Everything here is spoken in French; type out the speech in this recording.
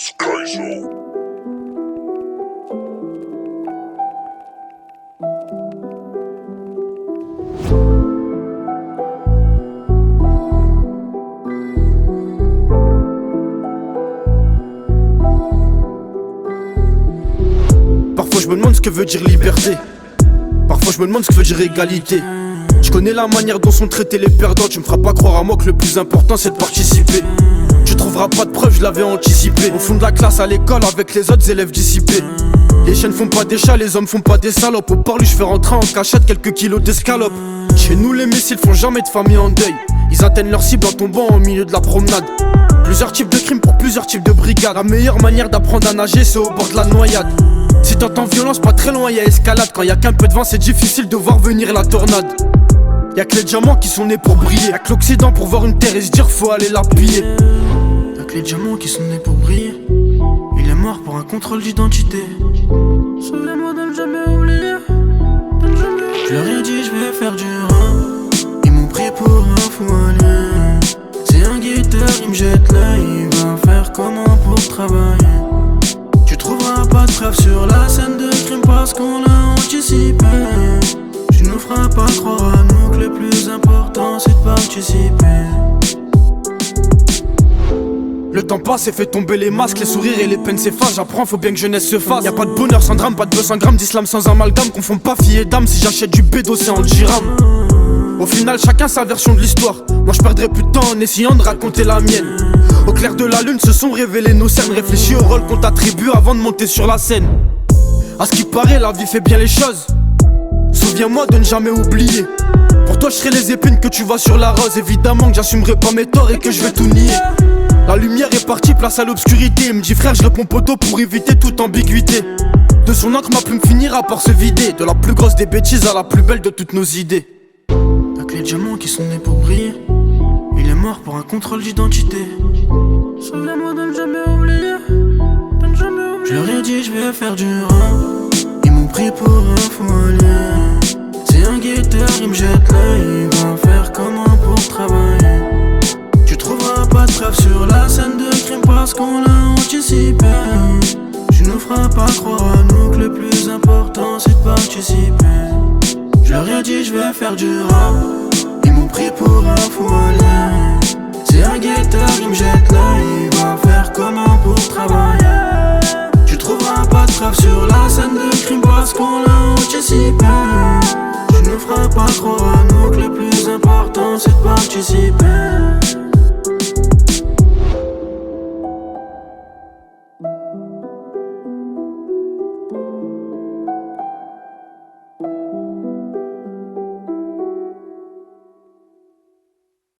Skyzo. Parfois je me demande ce que veut dire liberté. Parfois je me demande ce que veut dire égalité. Je connais la manière dont sont traités les perdants. Tu me feras pas croire à moi que le plus important c'est de participer. Tu trouveras pas de preuves, je l'avais anticipé. Au fond de la classe à l'école avec les autres élèves dissipés. Les chiens ne font pas des chats, les hommes font pas des salopes. Au parlu je fais rentrer en cachette quelques kilos d'escalope. Chez nous les missiles font jamais de famille en deuil. Ils atteignent leur cible en tombant au milieu de la promenade. Plusieurs types de crimes pour plusieurs types de brigades. La meilleure manière d'apprendre à nager c'est au bord de la noyade. Si t'entends violence, pas très loin, y'a escalade. Quand y'a qu'un peu de vent, c'est difficile de voir venir la tornade. Y'a que les diamants qui sont nés pour briller. Y'a que l'Occident pour voir une terre et se dire faut aller la piller. Y'a que les diamants qui sont nés pour briller. Il est mort pour un contrôle d'identité. Souviens-moi de ne jamais oublier. Je leur ai dit je vais faire du rap. Ils m'ont pris pour un fou allié. C'est un guitare, il me jette l'œil. Il va faire comment pour travailler. Tu trouveras pas de preuves sur la scène de crime parce qu'on l'a anticipé. Tu nous feras pas croire à nous que le plus important c'est de participer. Le temps passe et fait tomber les masques, les sourires et les peines s'effacent. J'apprends, faut bien que jeunesse se fasse. Y'a pas de bonheur sans drame, pas de 200 grammes d'islam sans amalgame. Confond pas fille et dame, si j'achète du bédo c'est en dirham. Au final chacun sa version de l'histoire. Moi je perdrai plus de temps en essayant de raconter la mienne. Au clair de la lune se sont révélés nos cernes. Réfléchis au rôle qu'on t'attribue avant de monter sur la scène. À ce qui paraît la vie fait bien les choses. Souviens-moi de ne jamais oublier. Pour toi je serai les épines que tu vois sur la rose. Évidemment que j'assumerai pas mes torts et que je vais tout nier. La lumière est partie, place à l'obscurité. Il me dit frère je réponds poteau pour éviter toute ambiguïté. De son encre ma plume finira par se vider. De la plus grosse des bêtises à la plus belle de toutes nos idées. Y'a que les diamants qui sont nés pour briller. Il est mort pour un contrôle d'identité. Souviens-moi de ne jamais oublier. Je leur ai dit je vais faire du rap. Ils m'ont pris pour un fou allié. C'est un guitare, il me jette l'œil. Il va faire comment pour travailler. Tu trouveras pas de preuves sur la scène de crime parce qu'on l'a anticipé. Tu nous feras pas croire à nous que le plus important c'est de participer. Je leur ai dit je vais faire du rap. Ils m'ont pris pour un fou allié. C'est un guitare, il me jette